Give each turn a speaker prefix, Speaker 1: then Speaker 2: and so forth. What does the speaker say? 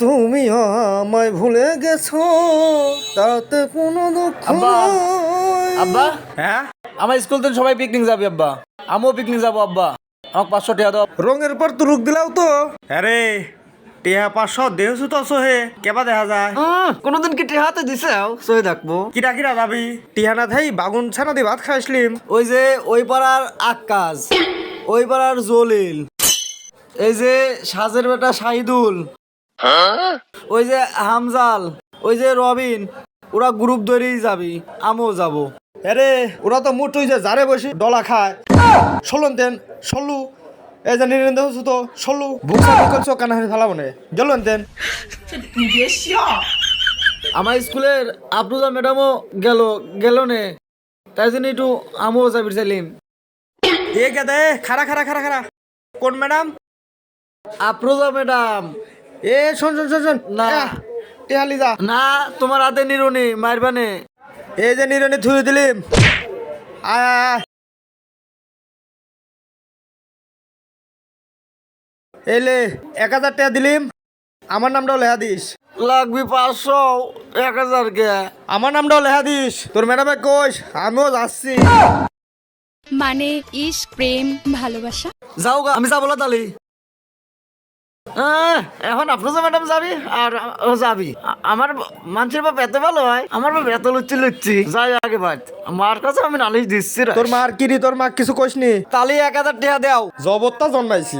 Speaker 1: তুমি আমায় ভুলে গেছো, তাতে কোনো দুঃখ
Speaker 2: আব্বা।
Speaker 1: নাই।
Speaker 2: আব্বা,
Speaker 1: হ্যাঁ,
Speaker 2: আমার স্কুল থেকে সবাই পিকনিক যাবে আব্বা, আমিও পিকনিক যাবো আব্বা, আমাকে 500 টাকা দাও।
Speaker 1: রঙের পর তুরুক দিলাও তো। আরে টিহা 500 দেহছু তো সহে কেবা দেখা যায়।
Speaker 2: কোনোদিন কি টেহাতে দিছে সই থাকবো?
Speaker 1: কিরা কিরা যাবি? টিহা না থাই বাগুন ছানা দিয়ে ভাত খাইছিলিম।
Speaker 2: ওই যে ওই পাড়ার আক্কাজ, ওই পাড়ার জলিল, এই যে সাজের বেটা শাহিদুল, ওই যে হামজাল, ওই যে রবিন, ওরা গ্রুপ ধরেই যাবি, আমিও যাবো।
Speaker 1: আরে ওরা তো মুটুই যে জারে বসে ডলা খায়। সলন তেন সল্লু এই যে নিরেন দেহছু তো সল্লু বুকসা বুকলছো কানা হারি ফেলাবো নে গেলন তেন।
Speaker 2: আমার স্কুলের আফরোজা ম্যাডামও গেল নে, তাই জন্য একটু আমিও যাবি চাইলিম।
Speaker 1: এ গেদে খারা খারা খারা খারা কোন ম্যাডাম?
Speaker 2: আফরোজা ম্যাডাম।
Speaker 1: এ শোন শোন শোন শোন
Speaker 2: না।
Speaker 1: টেহালি যা।
Speaker 2: না, তোমার হাতে নিরুনি মারবানে।
Speaker 1: এই যে নিরনি থুয়ে দিলিম। আয় আয় আয়। এলে 1000 টাকা দিলিম, আমার নামটাও লেখা দিস।
Speaker 2: লাগবি 500, 1000 কে।
Speaker 1: আমার নামটাও লেখা দিস। তোর ম্যাডামে কইস আমিও যাচ্ছি।
Speaker 3: মানে ইশক, প্রেম, ভালোবাসা।
Speaker 2: যাও গা, আমি যাবো না তালি। এখন আফরোজা ম্যাডাম যাবি আর যাবি। আমার মানুষের বাপ এত ভালো হয়, আমার বাপ এত লুচ্ছি লুচ্ছি। যাই আগে বাদ, মার কাছে আমি নালিশ দিচ্ছি রে।
Speaker 1: তোর মার কিরি, তোর মা কিছু কইসনি?
Speaker 2: তালি 1000 টাকা দাও।
Speaker 1: জবরটা জন্মাইছি।